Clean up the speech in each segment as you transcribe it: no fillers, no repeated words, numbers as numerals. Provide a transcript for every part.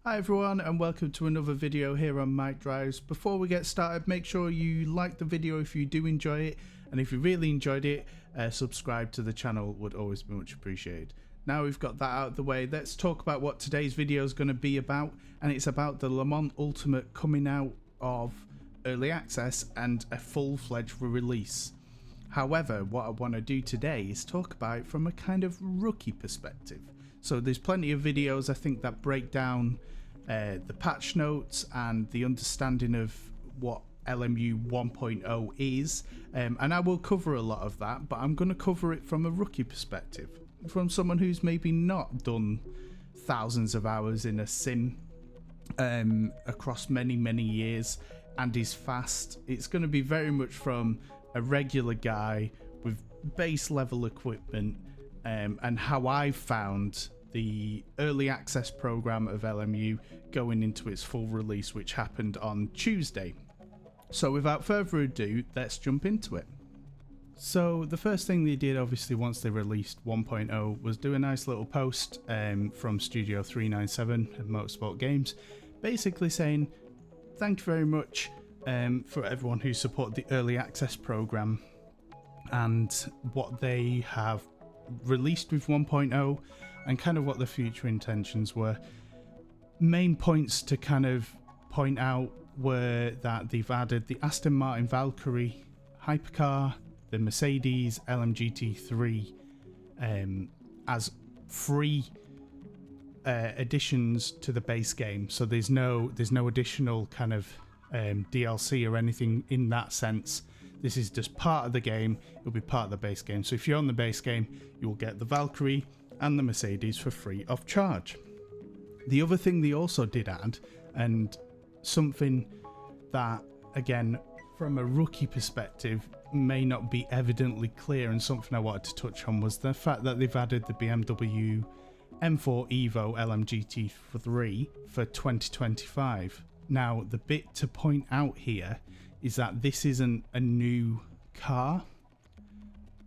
Hi everyone and welcome to another video here on Mike Drives. Before we get started, make sure you like the video if you do enjoy it, and if you really enjoyed it, subscribe to the channel would always be much appreciated. Now we've got that out of the way, let's talk about what today's video is going to be about, and it's about the Le Mans Ultimate coming out of early access and a full-fledged release. However, what I want to do today is talk about it from a kind of rookie perspective. So there's plenty of videos I think that break down the patch notes and the understanding of what LMU 1.0 is, and I will cover a lot of that, but I'm going to cover it from a rookie perspective, from someone who's maybe not done thousands of hours in a sim across many years and is fast. It's going to be very much from a regular guy with base level equipment, and how I found the early access program of LMU going into its full release, which happened on Tuesday. So without further ado, let's jump into it. So the first thing they did, obviously, once they released 1.0 was do a nice little post from Studio 397 of Motorsport Games, basically saying thank you very much for everyone who supported the early access program and what they have released with 1.0 and kind of what the future intentions were. Main points to kind of point out were that they've added the Aston Martin Valkyrie hypercar, the Mercedes LMGT3 as free additions to the base game. So there's no additional kind of DLC or anything in that sense. This is just part of the game. It'll be part of the base game. So if you're on the base game, you will get the Valkyrie and the Mercedes for free of charge. The other thing they also did add, and something that, again, from a rookie perspective, may not be evidently clear, and something I wanted to touch on, was the fact that they've added the BMW M4 Evo LMGT3 for 2025. Now, the bit to point out here is that this isn't a new car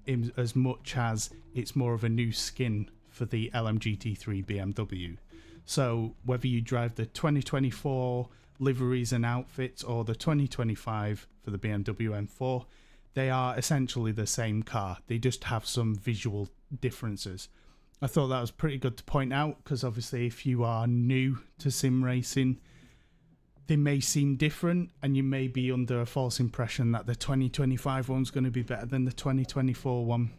in as much as it's more of a new skin for the LMGT3 BMW. So whether you drive the 2024 liveries and outfits or the 2025 for the BMW M4, they are essentially the same car. They just have some visual differences. I thought that was pretty good to point out, because obviously if you are new to sim racing, they may seem different and you may be under a false impression that the 2025 one's going to be better than the 2024 one,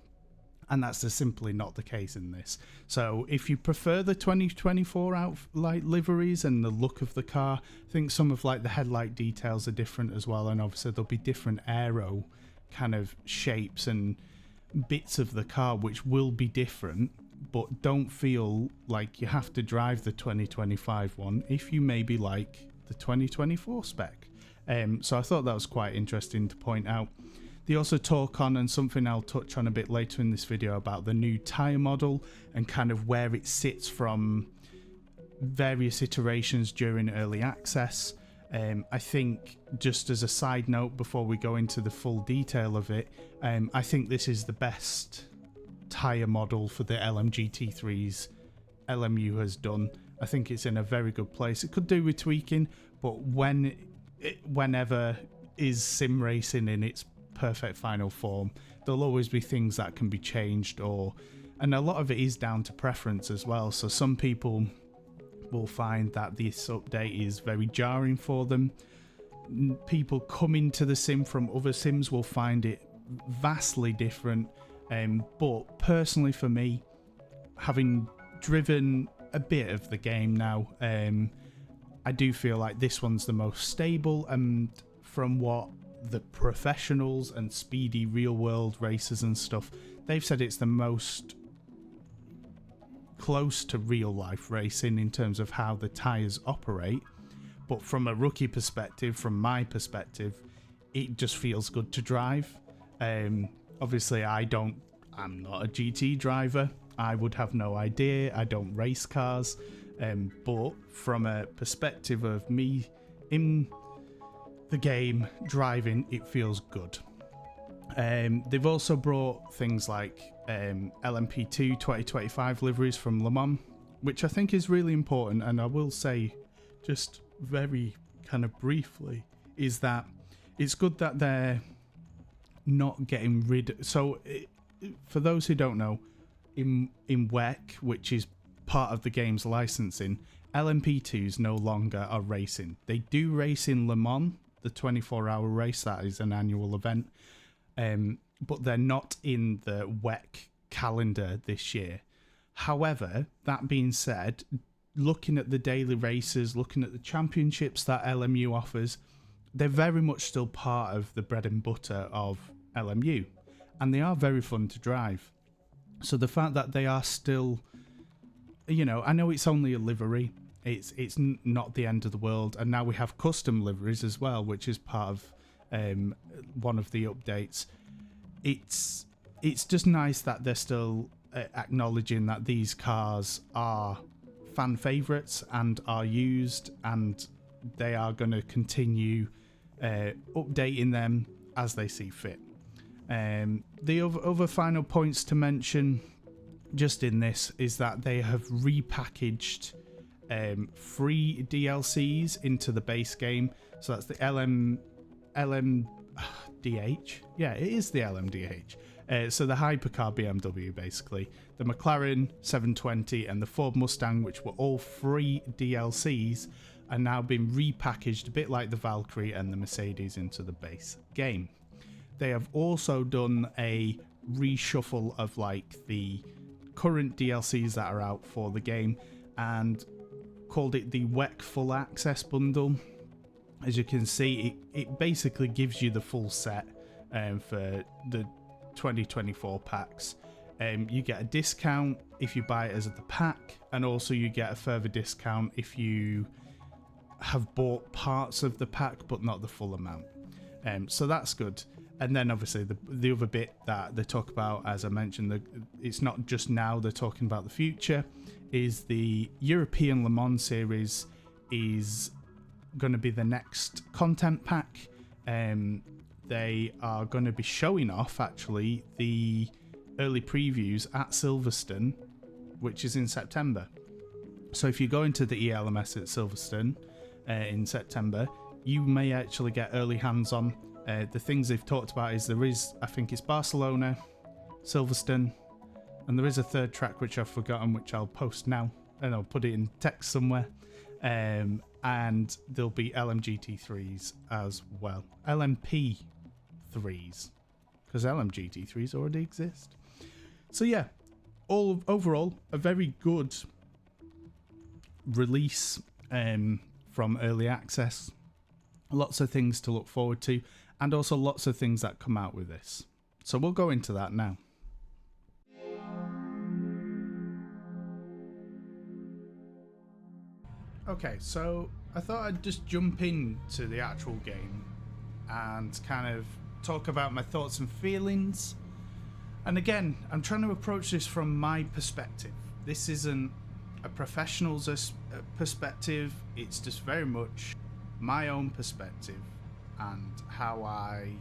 and that's just simply not the case in this. So if you prefer the 2024 liveries and the look of the car, I think some of like the headlight details are different as well, and obviously there'll be different aero kind of shapes and bits of the car which will be different, but don't feel like you have to drive the 2025 one if you maybe like the 2024 spec. So I thought that was quite interesting to point out. They also talk on, and something I'll touch on a bit later in this video, about the new tyre model and kind of where it sits from various iterations during early access. I think, just as a side note before we go into the full detail of it, I think this is the best tyre model for the LMGT3's LMU has done. I think it's in a very good place. It could do with tweaking, but whenever is sim racing in its perfect final form, there'll always be things that can be changed, and a lot of it is down to preference as well. So some people will find that this update is very jarring for them. People coming to the sim from other sims will find it vastly different, but personally for me, having driven a bit of the game now, I do feel like this one's the most stable, and from what the professionals and speedy real world racers and stuff, they've said it's the most close to real life racing in terms of how the tyres operate. But from a rookie perspective, from my perspective, it just feels good to drive. Obviously I'm not a GT driver, I would have no idea, I don't race cars, but from a perspective of me in the game driving, it feels good. They've also brought things like LMP2 2025 liveries from Le Mans, which I think is really important, and I will say just very kind of briefly, is that it's good that they're not getting rid. So for those who don't know, in WEC, which is part of the game's licensing, LMP2s no longer are racing. They do race in Le Mans, the 24-hour race. That is an annual event, but they're not in the WEC calendar this year. However, that being said, looking at the daily races, looking at the championships that LMU offers, they're very much still part of the bread and butter of LMU, and they are very fun to drive. So the fact that they are still, you know, I know it's only a livery, it's not the end of the world, and now we have custom liveries as well, which is part of one of the updates. It's just nice that they're still acknowledging that these cars are fan favourites and are used, and they are going to continue updating them as they see fit. The other final points to mention just in this is that they have repackaged free DLCs into the base game. So that's the LMDH. Yeah, it is the LMDH. So the hypercar BMW, basically. The McLaren 720 and the Ford Mustang, which were all free DLCs, are now being repackaged a bit like the Valkyrie and the Mercedes into the base game. They have also done a reshuffle of like the current DLCs that are out for the game and called it the WEC Full Access Bundle. As you can see, it basically gives you the full set for the 2024 packs. You get a discount if you buy it as the pack, and also you get a further discount if you have bought parts of the pack but not the full amount. So that's good. And then obviously the other bit that they talk about, as I mentioned, it's not just now, they're talking about the future, is the European Le Mans series is going to be the next content pack. They are going to be showing off actually the early previews at Silverstone, which is in September. So if you go into the ELMS at Silverstone in September, you may actually get early hands-on. The things they've talked about is I think it's Barcelona, Silverstone, and there is a third track which I've forgotten, which I'll post now, and I'll put it in text somewhere. And there'll be LMGT3s as well. LMP3s, because LMGT3s already exist. So yeah, overall, a very good release from early access. Lots of things to look forward to, and also lots of things that come out with this. So we'll go into that now. Okay, so I thought I'd just jump into the actual game and kind of talk about my thoughts and feelings. And again, I'm trying to approach this from my perspective. This isn't a professional's perspective, it's just very much my own perspective and how I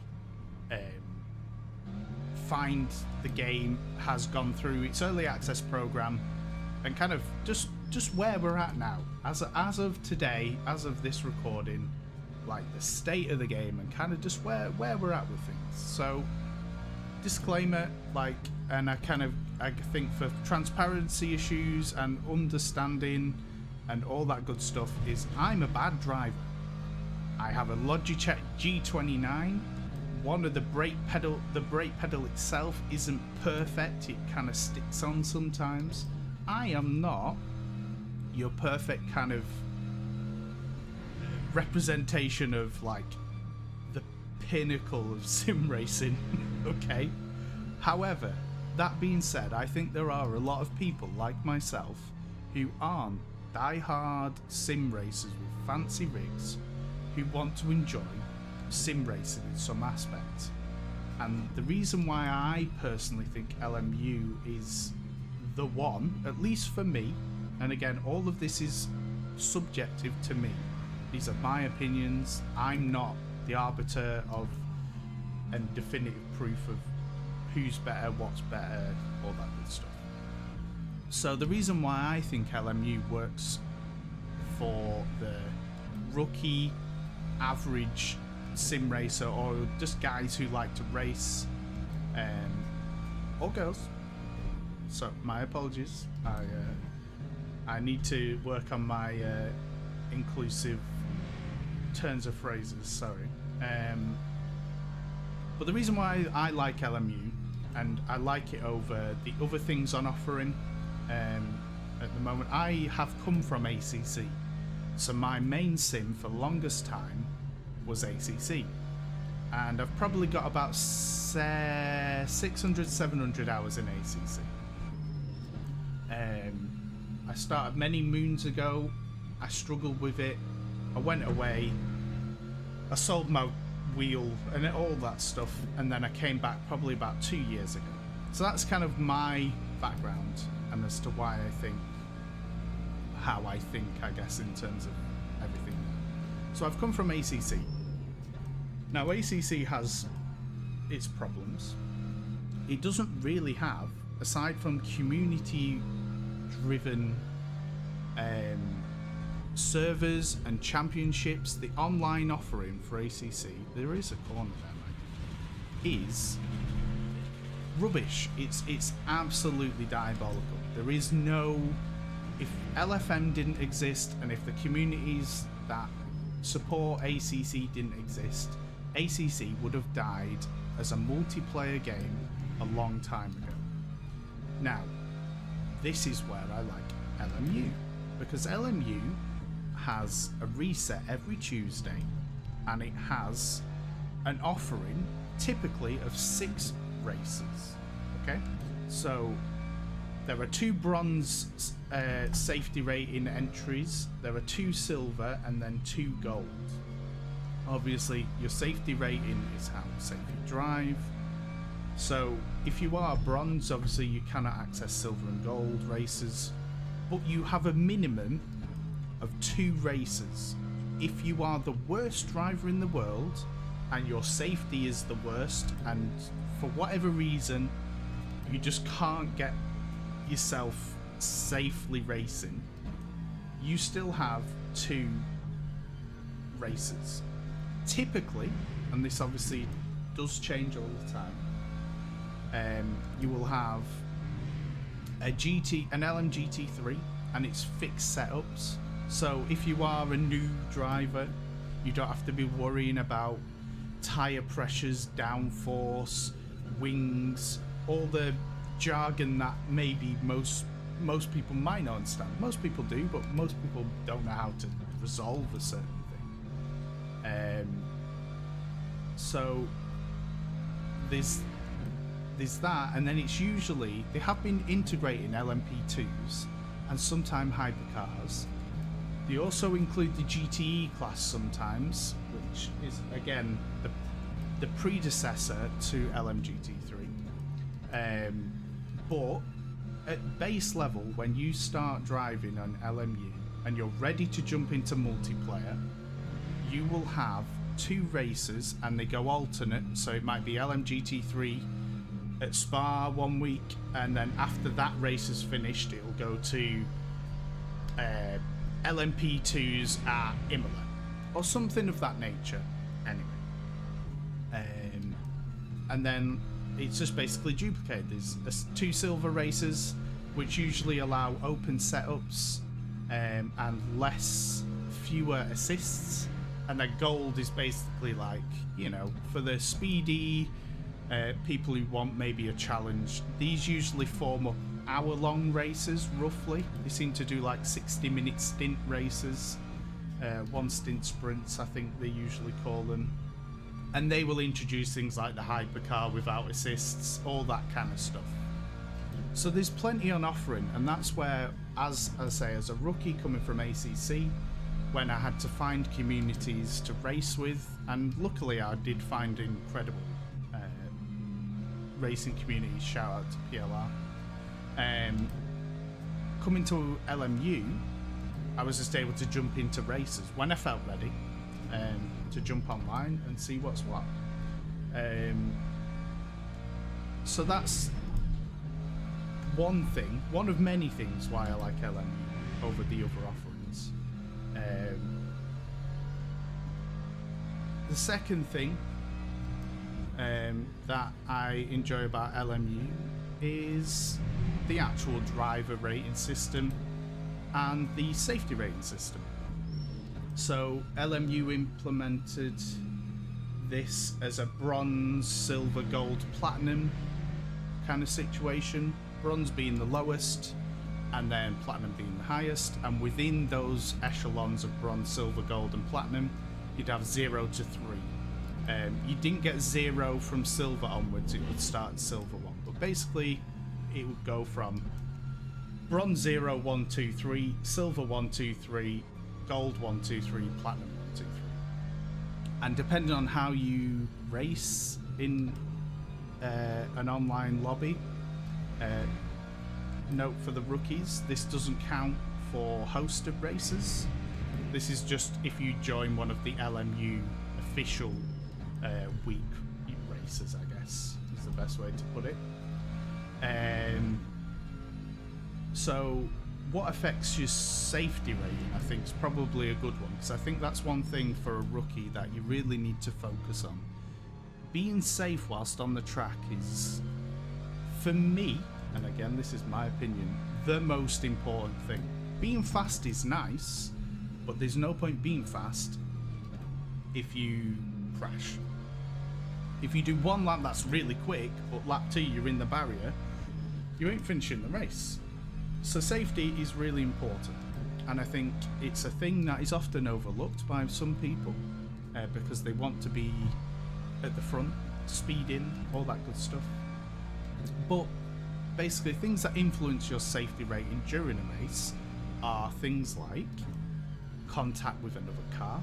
find the game has gone through its early access program, and kind of just where we're at now as of today, as of this recording, like the state of the game and kind of just where we're at with things. So disclaimer, like, and I think for transparency issues and understanding and all that good stuff, is I'm a bad driver. I have a Logitech G29. One of the brake pedal itself isn't perfect. It kind of sticks on sometimes. I am not your perfect kind of representation of like the pinnacle of sim racing. Okay. However, that being said, I think there are a lot of people like myself who aren't die-hard sim racers with fancy rigs, who want to enjoy sim racing in some aspect. And the reason why I personally think LMU is the one, at least for me, and again, all of this is subjective to me. These are my opinions. I'm not the arbiter of and definitive proof of who's better, what's better, all that good stuff. So the reason why I think LMU works for the rookie, average sim racer, or just guys who like to race, or girls. So my apologies. I need to work on my inclusive turns of phrases. Sorry. But the reason why I like LMU, and I like it over the other things on offering at the moment, I have come from ACC. So my main sim for the longest time was ACC. And I've probably got about 600, 700 hours in ACC. I started many moons ago. I struggled with it. I went away. I sold my wheel and all that stuff, and then I came back probably about 2 years ago. So that's kind of my background, and as to why I think, how I think, I guess, in terms of everything. So I've come from ACC. Now ACC has its problems. It doesn't really have, aside from community-driven servers and championships, the online offering for ACC, there is a corner there, mate, is rubbish. It's absolutely diabolical. There is no... If LFM didn't exist, and if the communities that support ACC didn't exist, ACC would have died as a multiplayer game a long time ago. Now, this is where I like LMU, because LMU has a reset every Tuesday, and it has an offering typically of 6 races. Okay, so there are 2 bronze safety rating entries, there are 2 silver, and then 2 gold. Obviously your safety rating is how safe you drive. So if you are bronze, obviously you cannot access silver and gold races, but you have a minimum of 2 races. If you are the worst driver in the world and your safety is the worst, and for whatever reason you just can't get yourself safely racing, you still have 2 races. Typically, and this obviously does change all the time, you will have an LMGT3, and it's fixed setups. So if you are a new driver, you don't have to be worrying about tire pressures, downforce, wings, all the jargon that maybe most people might not understand. Most people do, but most people don't know how to resolve a certain thing. So there's that, and then it's usually, they have been integrating LMP2s and sometimes hypercars. They also include the GTE class sometimes, which is again the predecessor to LMGT3. But at base level, when you start driving on LMU and you're ready to jump into multiplayer, you will have 2 races, and they go alternate. So it might be LMGT3 at Spa one week, and then after that race is finished, it'll go to LMP2s at Imola or something of that nature. Anyway, and then it's just basically duplicated. There's 2 silver races, which usually allow open setups and fewer assists, and then gold is basically like, you know, for the speedy people who want maybe a challenge. These usually form up hour-long races, roughly. They seem to do like 60-minute stint races, 1 stint sprints, I think they usually call them. And they will introduce things like the hypercar without assists, all that kind of stuff. So there's plenty on offering, and that's where, as I say, as a rookie coming from ACC, when I had to find communities to race with, and luckily I did find incredible racing communities, shout out to PLR. Coming to LMU, I was just able to jump into races when I felt ready, to jump online and see what's what. So that's one thing, one of many things why I like LMU over the other offerings. The second thing that I enjoy about LMU is the actual driver rating system and the safety rating system. So LMU implemented this as a bronze, silver, gold, platinum kind of situation, bronze being the lowest and then platinum being the highest, and within those echelons of bronze, silver, gold and platinum you'd have 0 to 3. You didn't get 0 from silver onwards, it would start at silver 1, but basically it would go from bronze 0, 1, 2, 3, silver 1, 2, 3, gold 1, 2, 3, platinum 1, 2, 3. And depending on how you race in an online lobby, note for the rookies, this doesn't count for hosted races. This is just if you join one of the LMU official week races, I guess is the best way to put it. So what affects your safety rating, I think, is probably a good one, because I think that's one thing for a rookie that you really need to focus on. Being safe whilst on the track is, for me, and again this is my opinion, the most important thing. Being fast is nice, but there's no point being fast if you crash. If you do one lap that's really quick, but lap 2 you're in the barrier, you ain't finishing the race. So safety is really important, and I think it's a thing that is often overlooked by some people because they want to be at the front, speed in, all that good stuff. But basically things that influence your safety rating during a race are things like contact with another car,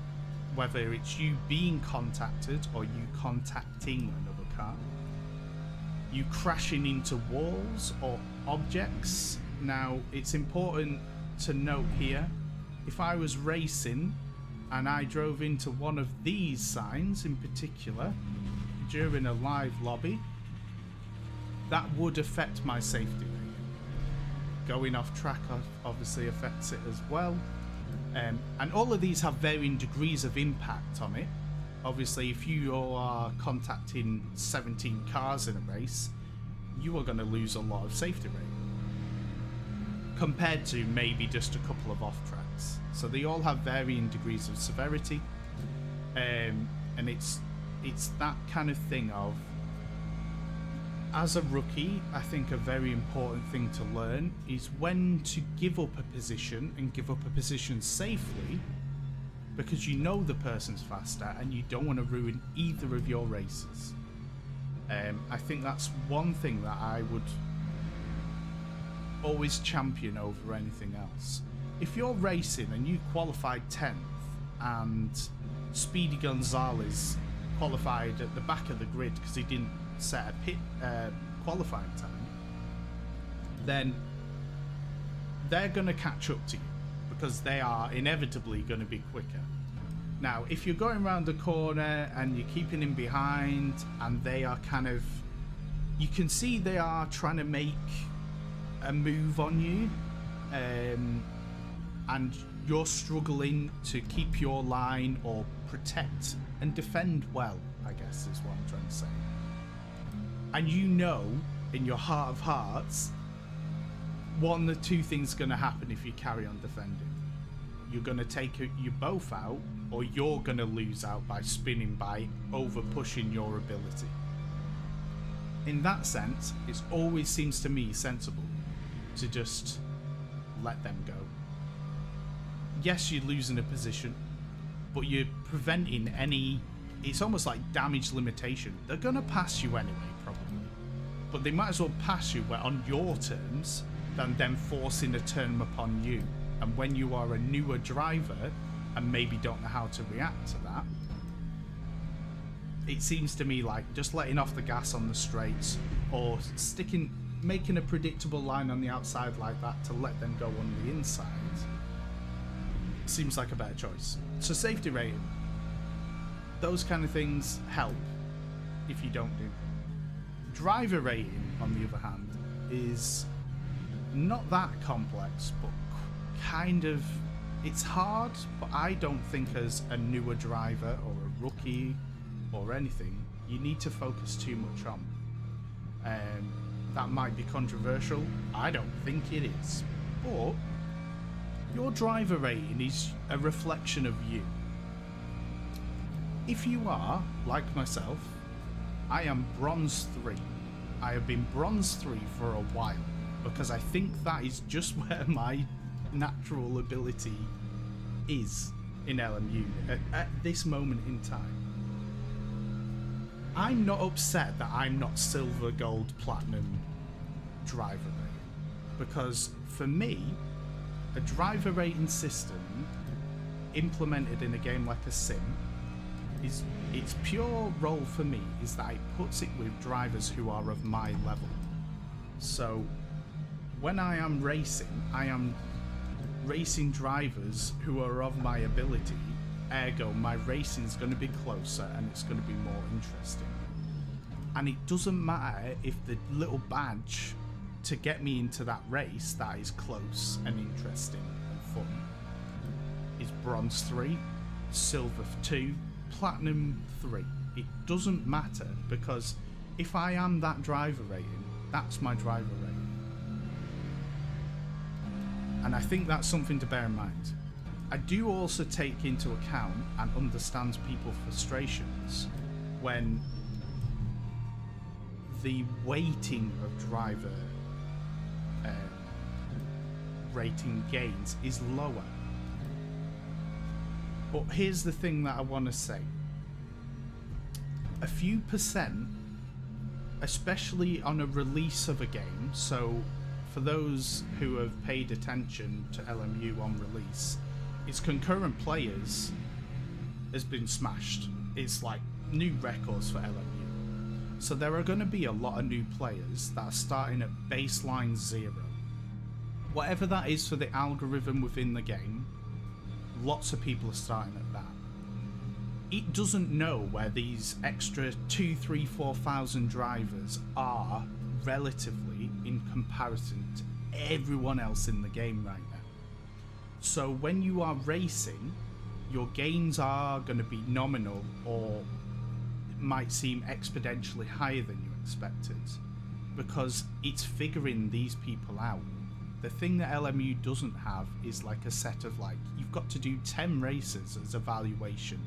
whether it's you being contacted or you contacting another car, you crashing into walls or objects. Now it's important to note here, if I was racing and I drove into one of these signs in particular during a live lobby, that would affect my safety rating. Going off track obviously affects it as well. And all of these have varying degrees of impact on it. Obviously, if you are contacting 17 cars in a race, you are going to lose a lot of safety rating compared to maybe just a couple of off tracks. So they all have varying degrees of severity, and it's that kind of thing of, as a rookie, I think a very important thing to learn is when to give up a position, and give up a position safely, because you know the person's faster and you don't want to ruin either of your races. I think that's one thing that I would always champion over anything else. If you're racing and you qualified 10th and Speedy Gonzalez qualified at the back of the grid because he didn't set a pit qualifying time, then they're going to catch up to you because they are inevitably going to be quicker. Now, if you're going around the corner and you're keeping him behind and they are kind of, you can see they are trying to make a move on you, and you're struggling to keep your line or protect and defend well, I guess is what I'm trying to say. And you know in your heart of hearts, one of the two things are going to happen if you carry on defending. You're going to take you both out, or you're going to lose out by spinning, by over pushing your ability. In that sense, it always seems to me sensible to just let them go. Yes, you're losing a position, but you're preventing any, it's almost like damage limitation. They're going to pass you anyway, probably, but they might as well pass you on your terms than them forcing a turn upon you. And when you are a newer driver and maybe don't know how to react to that, it seems to me like just letting off the gas on the straights or making a predictable line on the outside like that to let them go on the inside seems like a better choice. So safety rating, those kind of things help if you don't do them. Driver rating, on the other hand, is not that complex, but kind of, it's hard, but I don't think as a newer driver or a rookie or anything, you need to focus too much on. That might be controversial. I don't think it is. But your driver rating is a reflection of you. If you are, like myself, I am Bronze 3. I have been Bronze 3 for a while, because I think that is just where my natural ability is in LMU at this moment in time. I'm not upset that I'm not silver, gold, platinum driver rating, because for me, a driver rating system implemented in a game like a sim is, its pure role for me is that it puts it with drivers who are of my level. So when I am racing drivers who are of my ability, ergo my racing is going to be closer and it's going to be more interesting. And it doesn't matter if the little badge to get me into that race that is close and interesting and fun is Bronze 3, Silver 2, Platinum 3. It doesn't matter, because if I am that driver rating, that's my driver rating. And I think that's something to bear in mind. I do also take into account and understand people's frustrations when the weighting of driver rating gains is lower. But here's the thing that I want to say. A few percent, especially on a release of a game, so for those who have paid attention to LMU on release, its concurrent players has been smashed. It's like new records for LMU. So there are going to be a lot of new players that are starting at baseline 0. Whatever that is for the algorithm within the game, lots of people are starting at that. It doesn't know where these extra 2, 3, 4,000 drivers are relatively in comparison to everyone else in the game right now. So when you are racing, your gains are going to be nominal, or it might seem exponentially higher than you expected, because it's figuring these people out. The thing that LMU doesn't have is like a set of, like, you've got to do 10 races as evaluation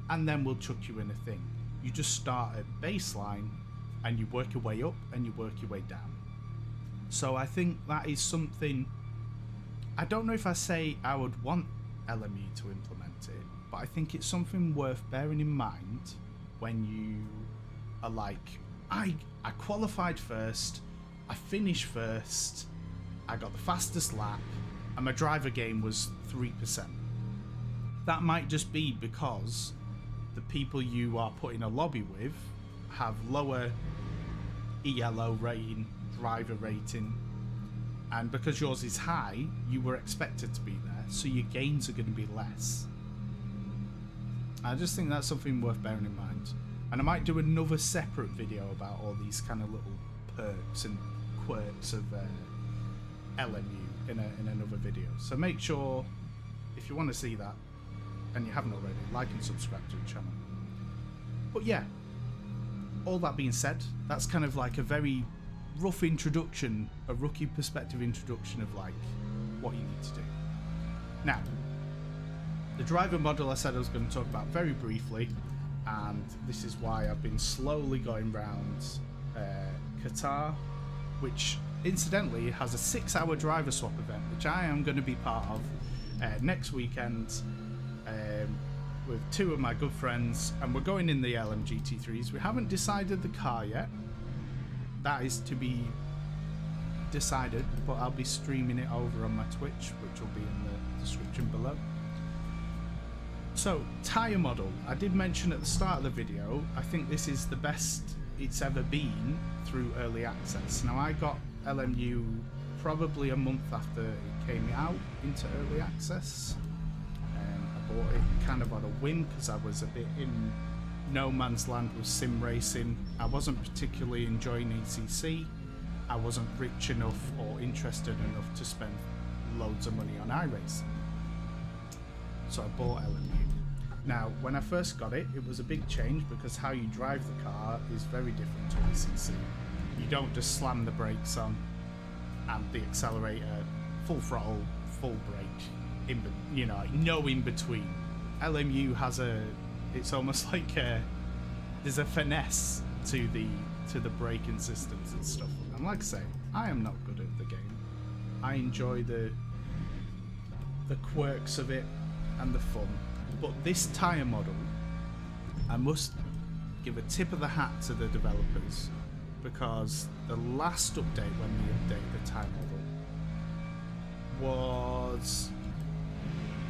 and then we'll chuck you in a thing. You just start at baseline and you work your way up and you work your way down. So I think that is something, I don't know if I say I would want LMU to implement it, but I think it's something worth bearing in mind when you are like, I qualified first, I finished first, I got the fastest lap, and my driver gain was 3%. That might just be because the people you are put in a lobby with have lower ELO rating, driver rating, and because yours is high, you were expected to be there, so your gains are going to be less. I just think that's something worth bearing in mind. And I might do another separate video about all these kind of little perks and quirks of LMU in another video. So make sure, if you want to see that, and you haven't already, like and subscribe to the channel. But yeah, all that being said, that's kind of like a very rough introduction, a rookie perspective introduction of like what you need to do. Now, the driver model I said I was going to talk about very briefly, and this is why I've been slowly going round Qatar, which incidentally has a 6-hour driver swap event, which I am going to be part of next weekend with 2 of my good friends, and we're going in the LMGT3s. We haven't decided the car yet. That is to be decided, but I'll be streaming it over on my Twitch, which will be in the description below. So, tyre model. I did mention at the start of the video, I think this is the best it's ever been through early access. Now, I got LMU probably a month after it came out into early access. I bought it kind of on a whim because I was a bit in no man's land with sim racing. I wasn't particularly enjoying ECC. I wasn't rich enough or interested enough to spend loads of money on iRacing. So I bought LMU. Now, when I first got it, it was a big change because how you drive the car is very different to ACC. You don't just slam the brakes on and the accelerator, full throttle, full brake, no in between. LMU has it's almost like there's a finesse to the braking systems and stuff. And like I say, I am not good at the game. I enjoy the quirks of it and the fun. But this tyre model, I must give a tip of the hat to the developers, because the last update when they updated the tyre model was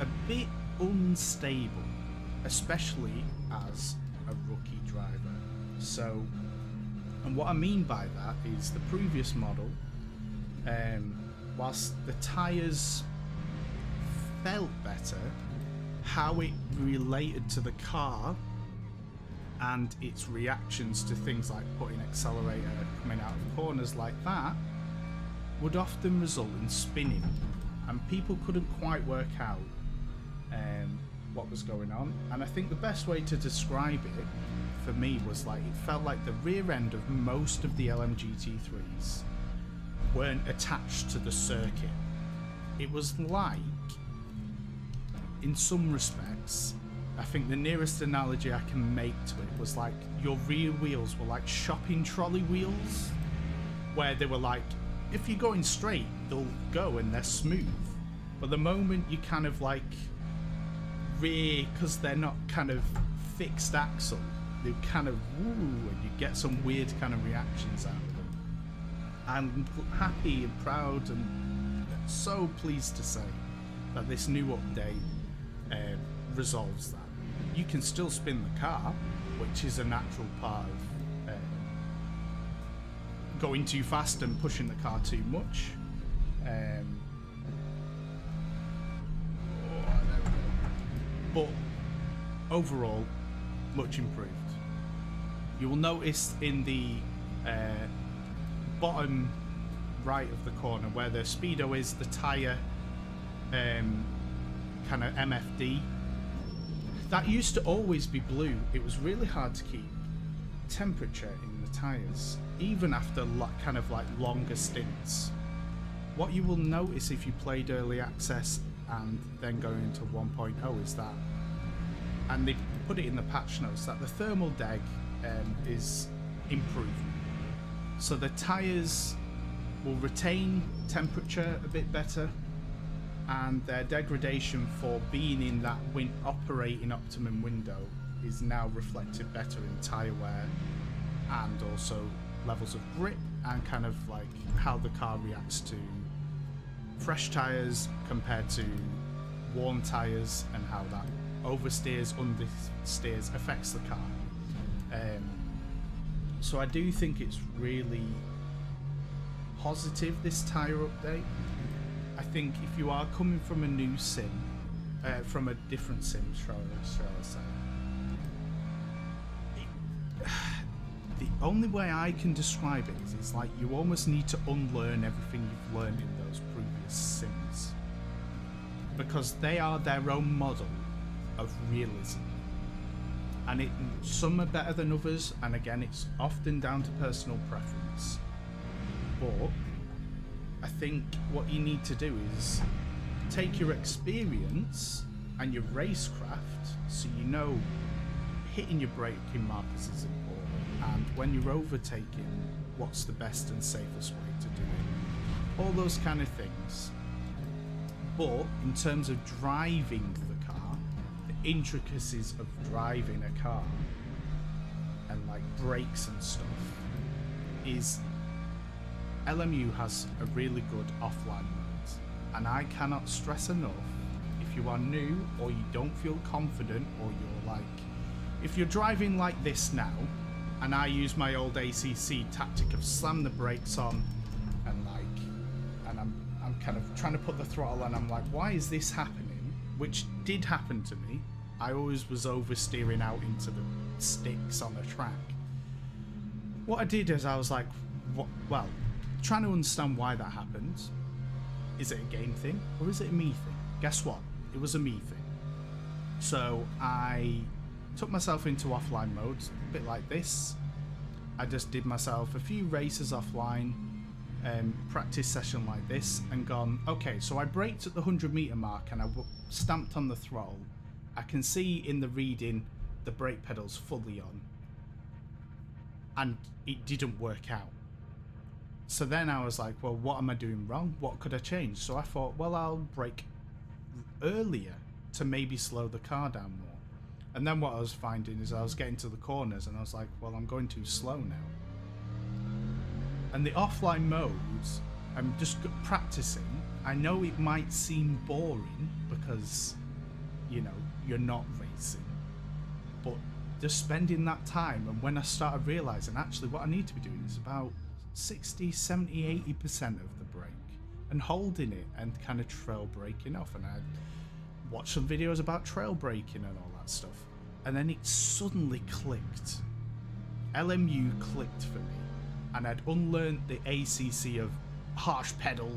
a bit unstable, especially as a rookie driver. So, and what I mean by that is the previous model, whilst the tyres felt better, how it related to the car and its reactions to things like putting accelerator coming out of corners like that would often result in spinning, and people couldn't quite work out what was going on. And I think the best way to describe it for me was like, it felt like the rear end of most of the LMGT3s weren't attached to the circuit. It was like, in some respects, I think the nearest analogy I can make to it was like your rear wheels were like shopping trolley wheels, where they were like, if you're going straight, they'll go and they're smooth. But the moment you kind of like rear, because they're not kind of fixed axle, they kind of woo, and you get some weird kind of reactions out of them. I'm happy and proud and so pleased to say that this new update resolves that. You can still spin the car, which is a natural part of going too fast and pushing the car too much. But overall, much improved. You will notice in the bottom right of the corner where the speedo is, the tyre kind of MFD, that used to always be blue. It was really hard to keep temperature in the tyres, even after kind of like longer stints. What you will notice if you played early access and then go into 1.0 is that, and they put it in the patch notes, that the thermal deg is improved. So the tyres will retain temperature a bit better, and their degradation for being in that operating optimum window is now reflected better in tyre wear, and also levels of grip and kind of like how the car reacts to fresh tyres compared to worn tyres, and how that oversteers, understeers affects the car. So I do think it's really positive, this tyre update. I think if you are coming from a new sim, from a different sim, shall I say, the only way I can describe it is it's like you almost need to unlearn everything you've learned in those previous sims, because they are their own model of realism, and some are better than others, and again, it's often down to personal preference. But I think what you need to do is take your experience and your racecraft, so you know hitting your braking markers is important, and when you're overtaking, what's the best and safest way to do it, all those kind of things. But in terms of driving the car, the intricacies of driving a car and like brakes and stuff, is LMU has a really good offline mode, and I cannot stress enough, if you are new or you don't feel confident, or you're like, if you're driving like this now, and I use my old ACC tactic of slam the brakes on and I'm kind of trying to put the throttle on, I'm like, why is this happening? Which did happen to me. I always was oversteering out into the sticks on the track. What I did is I was like, well, trying to understand why that happened. Is it a game thing or is it a me thing? Guess what? It was a me thing. So I took myself into offline mode, a bit like this. I just did myself a few races offline, practice session like this, and gone, okay, so I braked at the 100-meter mark and I stamped on the throttle. I can see in the reading the brake pedal's fully on, and it didn't work out. So then I was like, well, what am I doing wrong? What could I change? So I thought, well, I'll brake earlier to maybe slow the car down more. And then what I was finding is I was getting to the corners and I was like, well, I'm going too slow now. And the offline modes, I'm just practicing. I know it might seem boring because, you know, you're not racing, but just spending that time, and when I started realizing actually what I need to be doing is about 60, 70, 80% of the brake and holding it and kind of trail braking off. And I watched some videos about trail braking and all that stuff, and then it suddenly clicked. LMU clicked for me, and I'd unlearned the ACC of harsh pedal,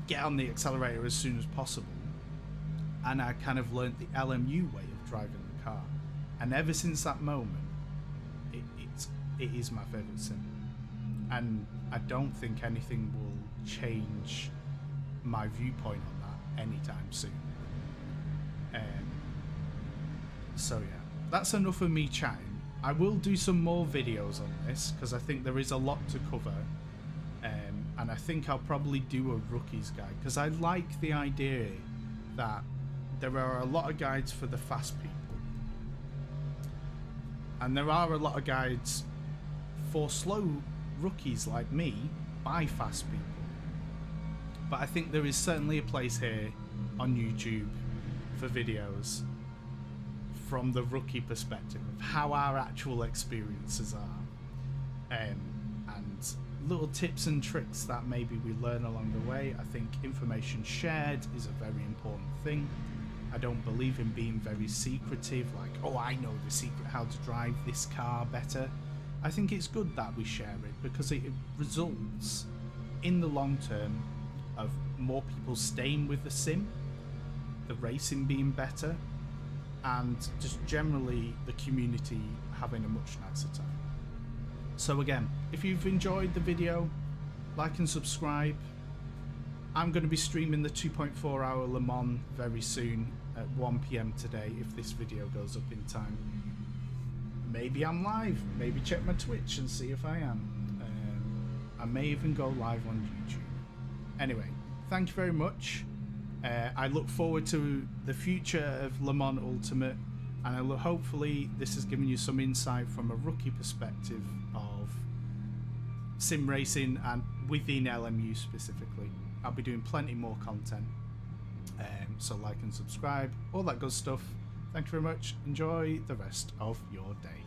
get on the accelerator as soon as possible, and I kind of learned the LMU way of driving the car. And ever since that moment, it is my favourite sim, and I don't think anything will change my viewpoint on that anytime soon. So yeah, that's enough of me chatting. I will do some more videos on this because I think there is a lot to cover, and I think I'll probably do a rookies guide because I like the idea that there are a lot of guides for the fast people, and there are a lot of guides for slow rookies like me by fast people. But I think there is certainly a place here on YouTube for videos from the rookie perspective of how our actual experiences are, and little tips and tricks that maybe we learn along the way. I think information shared is a very important thing. I don't believe in being very secretive, like, oh, I know the secret how to drive this car better. I think it's good that we share it because it results in the long term of more people staying with the sim, the racing being better, and just generally the community having a much nicer time. So again, if you've enjoyed the video, like and subscribe. I'm going to be streaming the 2.4 hour Le Mans very soon at 1 PM today if this video goes up in time. Maybe I'm live, maybe check my Twitch and see if I am. I may even go live on YouTube. Anyway, thank you very much. I look forward to the future of Le Mans Ultimate, and hopefully this has given you some insight from a rookie perspective of sim racing and within LMU specifically. I'll be doing plenty more content, so like and subscribe, all that good stuff. Thank you very much. Enjoy the rest of your day.